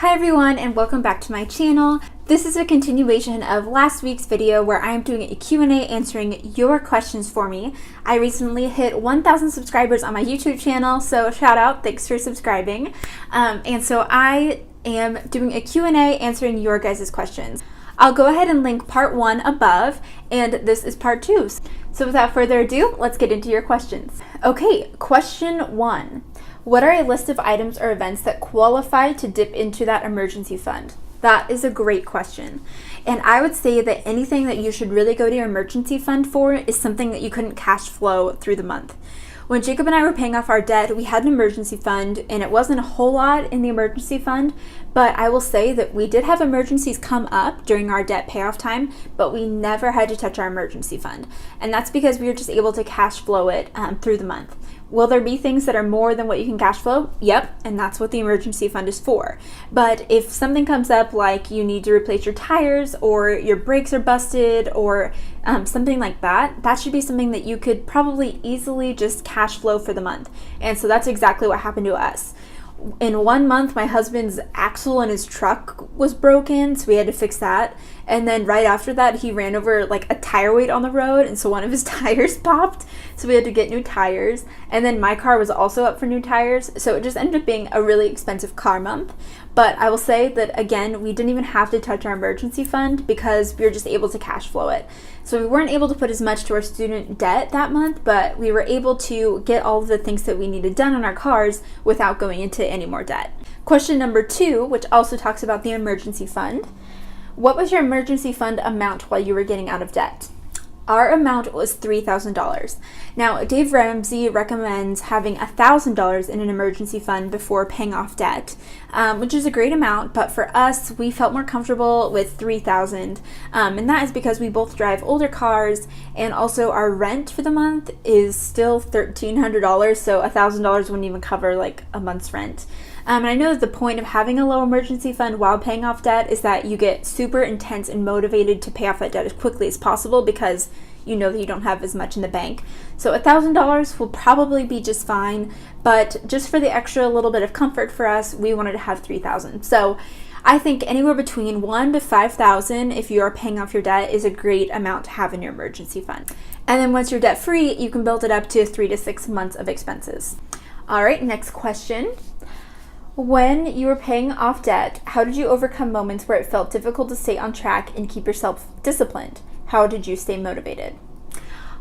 Hi everyone, and welcome back to my channel. This is a continuation of last week's video where I am doing a Q&A answering your questions for me. I recently hit 1,000 subscribers on my YouTube channel, so shout out, thanks for subscribing. And so I am doing a Q&A answering your guys' questions. I'll go ahead and link part 1 above, and this is part 2. So without further ado, let's get into your questions. Okay, question 1. What are a list of items or events that qualify to dip into that emergency fund? That is a great question. And I would say that anything that you should really go to your emergency fund for is something that you couldn't cash flow through the month. When Jacob and I were paying off our debt, we had an emergency fund, and it wasn't a whole lot in the emergency fund, but I will say that we did have emergencies come up during our debt payoff time, but we never had to touch our emergency fund. And that's because we were just able to cash flow it through the month. Will there be things that are more than what you can cash flow? Yep, and that's what the emergency fund is for. But if something comes up like you need to replace your tires or your brakes are busted or something like that, that should be something that you could probably easily just cash flow for the month. And so that's exactly what happened to us. In 1 month, my husband's axle in his truck was broken, so we had to fix that. And then right after that, he ran over like a tire weight on the road, and so one of his tires popped, so we had to get new tires. And then my car was also up for new tires, so it just ended up being a really expensive car month. But I will say that, again, we didn't even have to touch our emergency fund because we were just able to cash flow it. So we weren't able to put as much to our student debt that month, but we were able to get all of the things that we needed done on our cars without going into any more debt. Question number 2, which also talks about the emergency fund. What was your emergency fund amount while you were getting out of debt? Our amount was $3,000. Now, Dave Ramsey recommends having $1,000 in an emergency fund before paying off debt, which is a great amount, but for us, we felt more comfortable with $3,000, and that is because we both drive older cars, and also our rent for the month is still $1,300, so $1,000 wouldn't even cover like a month's rent. And I know that the point of having a low emergency fund while paying off debt is that you get super intense and motivated to pay off that debt as quickly as possible because you know that you don't have as much in the bank. So $1,000 will probably be just fine, but just for the extra little bit of comfort for us, we wanted to have $3,000. So I think anywhere between $1,000 to $5,000 if you are paying off your debt is a great amount to have in your emergency fund. And then once you're debt free, you can build it up to 3 to 6 months of expenses. All right, next question. When you were paying off debt, how did you overcome moments where it felt difficult to stay on track and keep yourself disciplined? How did you stay motivated?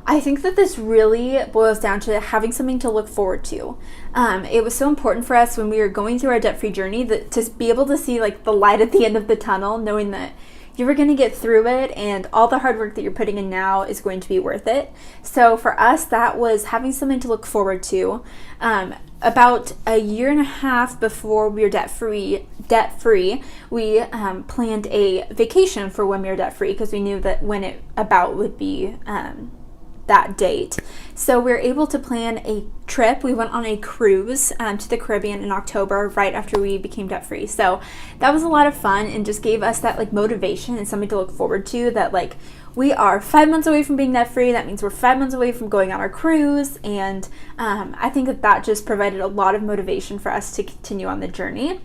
I think that this really boils down to having something to look forward to. It was so important for us when we were going through our debt-free journey to be able to see like the light at the end of the tunnel, knowing that you were going to get through it and all the hard work that you're putting in now is going to be worth it. So for us, that was having something to look forward to. About a year and a half before we were debt free, we planned a vacation for when we were debt free because we knew that when it about would be that date. So we were able to plan a trip. We went on a cruise to the Caribbean in October right after we became debt free. So that was a lot of fun and just gave us that like motivation and something to look forward to, that like we are 5 months away from being debt free. That means we're 5 months away from going on our cruise. And I think that just provided a lot of motivation for us to continue on the journey.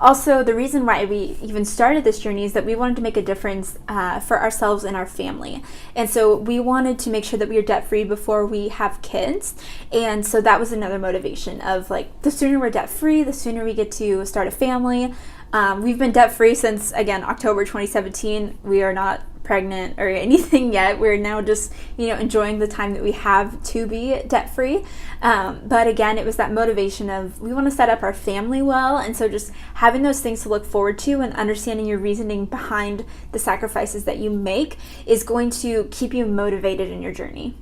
Also, the reason why we even started this journey is that we wanted to make a difference for ourselves and our family. And so we wanted to make sure that we were debt-free before we have kids. And so that was another motivation of like, the sooner we're debt-free, the sooner we get to start a family. We've been debt-free since, again, October 2017. We are not pregnant or anything yet. We're now just, enjoying the time that we have to be debt-free. But again, it was that motivation of we want to set up our family well. And so just having those things to look forward to and understanding your reasoning behind the sacrifices that you make is going to keep you motivated in your journey.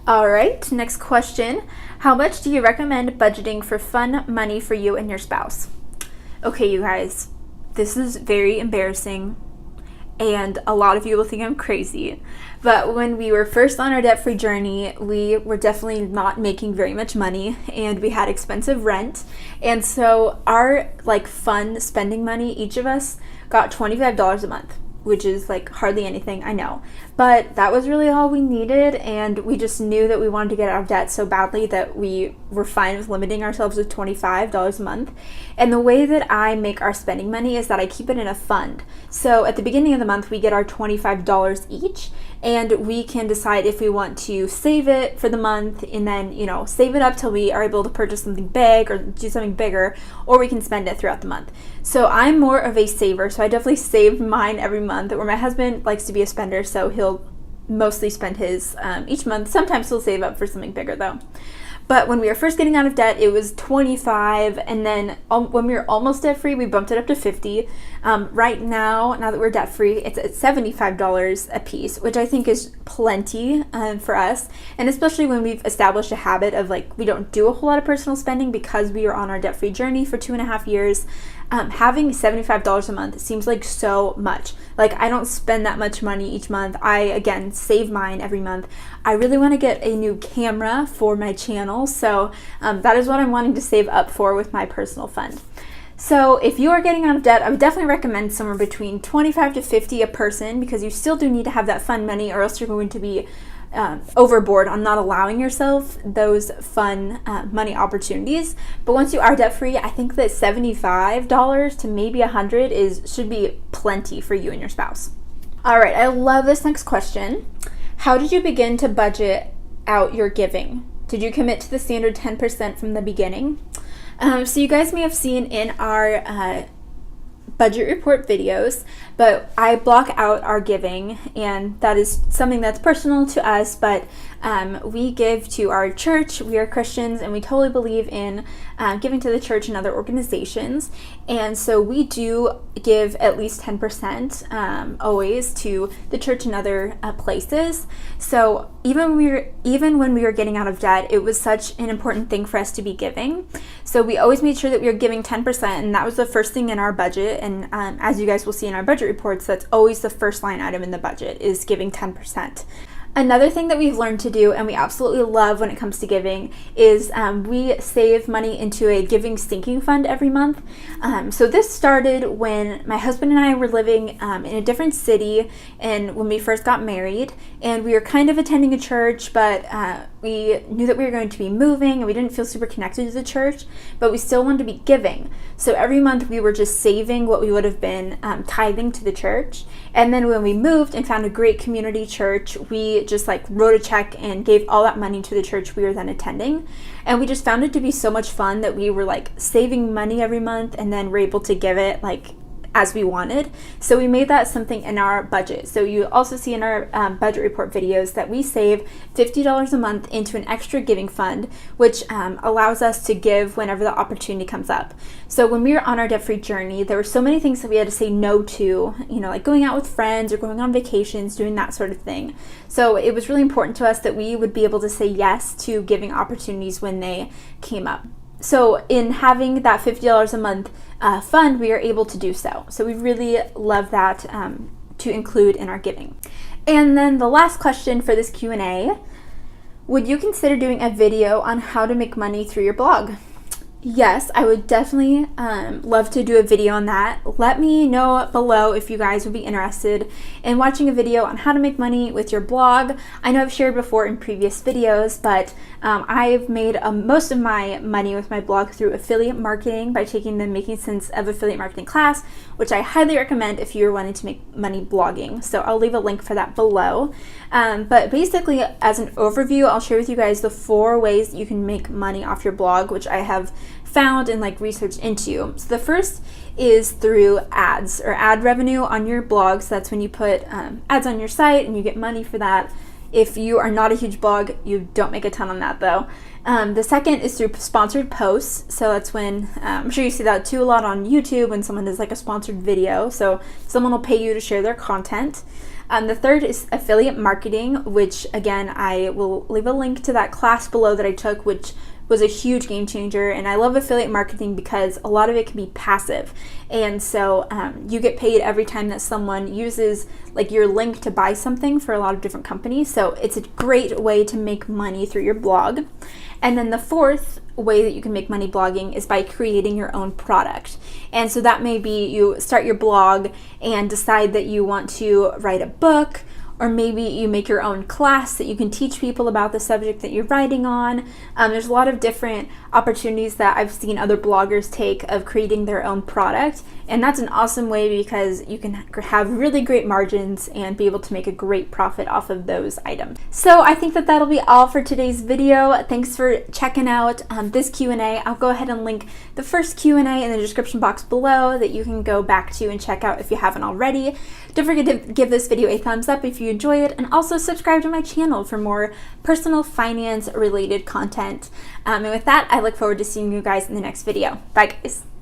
All right, next question. How much do you recommend budgeting for fun money for you and your spouse? Okay, you guys, this is very embarrassing. And a lot of you will think I'm crazy. But when we were first on our debt-free journey, we were definitely not making very much money and we had expensive rent. And so our fun spending money, each of us got $25 a month, which is hardly anything, I know. But that was really all we needed, and we just knew that we wanted to get out of debt so badly that we were fine with limiting ourselves to $25 a month. And the way that I make our spending money is that I keep it in a fund. So at the beginning of the month, we get our $25 each, and we can decide if we want to save it for the month and then, save it up till we are able to purchase something big or do something bigger, or we can spend it throughout the month. So I'm more of a saver, so I definitely save mine every month, where my husband likes to be a spender, so he'll mostly spend his each month. Sometimes he'll save up for something bigger though. But when we were first getting out of debt, it was $25, and then when we were almost debt free, we bumped it up to $50. Right now that we're debt free, it's at $75 a piece, which I think is plenty for us, and especially when we've established a habit of we don't do a whole lot of personal spending because we are on our debt free journey for 2.5 years. Having $75 a month seems like so much. I don't spend that much money each month. I, again, save mine every month. I really want to get a new camera for my channel, so that is what I'm wanting to save up for with my personal fund. So if you are getting out of debt, I would definitely recommend somewhere between $25 to $50 a person, because you still do need to have that fun money, or else you're going to be overboard on not allowing yourself those fun money opportunities. But once you are debt free, I think that $75 to maybe $100 should be plenty for you and your spouse. All right, I love this next question. How did you begin to budget out your giving? Did you commit to the standard 10% from the beginning? So you guys may have seen in our budget report videos, but I block out our giving, and that is something that's personal to us, but we give to our church. We are Christians, and we totally believe in giving to the church and other organizations, and so we do give at least 10% always to the church and other places. So even when we were getting out of debt, it was such an important thing for us to be giving. So we always made sure that we were giving 10%, and that was the first thing in our budget. And as you guys will see in our budget reports, that's always the first line item in the budget, is giving 10%. Another thing that we've learned to do, and we absolutely love when it comes to giving, is we save money into a giving sinking fund every month. So this started when my husband and I were living in a different city, and when we first got married, and we were kind of attending a church, but we knew that we were going to be moving, and we didn't feel super connected to the church, but we still wanted to be giving. So every month we were just saving what we would have been tithing to the church. And then when we moved and found a great community church, we just wrote a check and gave all that money to the church we were then attending. And we just found it to be so much fun that we were saving money every month, and then we're able to give it as we wanted. So we made that something in our budget. So you also see in our budget report videos that we save $50 a month into an extra giving fund, which allows us to give whenever the opportunity comes up. So when we were on our debt-free journey, there were so many things that we had to say no to, going out with friends or going on vacations, doing that sort of thing. So it was really important to us that we would be able to say yes to giving opportunities when they came up. So in having that $50 a month fund, we are able to do so. So we really love that to include in our giving. And then the last question for this Q&A, would you consider doing a video on how to make money through your blog? Yes, I would definitely love to do a video on that. Let me know below if you guys would be interested in watching a video on how to make money with your blog. I know I've shared before in previous videos, but I've made most of my money with my blog through affiliate marketing by taking the Making Sense of Affiliate Marketing class, which I highly recommend if you're wanting to make money blogging. So I'll leave a link for that below. But basically, as an overview, I'll share with you guys the 4 ways that you can make money off your blog, which I have found and researched into. So the first is through ads or ad revenue on your blog. So that's when you put ads on your site and you get money for that. If you are not a huge blog, you don't make a ton on that though. The second is through sponsored posts. So that's when, I'm sure you see that too a lot on YouTube when someone does a sponsored video. So someone will pay you to share their content. The third is affiliate marketing, which again, I will leave a link to that class below that I took, which was a huge game changer. And I love affiliate marketing because a lot of it can be passive. And so you get paid every time that someone uses your link to buy something for a lot of different companies. So it's a great way to make money through your blog. And then the fourth way that you can make money blogging is by creating your own product. And so that may be you start your blog and decide that you want to write a book or maybe you make your own class that you can teach people about the subject that you're writing on. There's a lot of different opportunities that I've seen other bloggers take of creating their own product, and that's an awesome way because you can have really great margins and be able to make a great profit off of those items. So I think that that'll be all for today's video. Thanks for checking out this Q&A. I'll go ahead and link the first Q&A in the description box below that you can go back to and check out if you haven't already. Don't forget to give this video a thumbs up if you enjoy it, and also subscribe to my channel for more personal finance related content. And with that, I look forward to seeing you guys in the next video. Bye guys.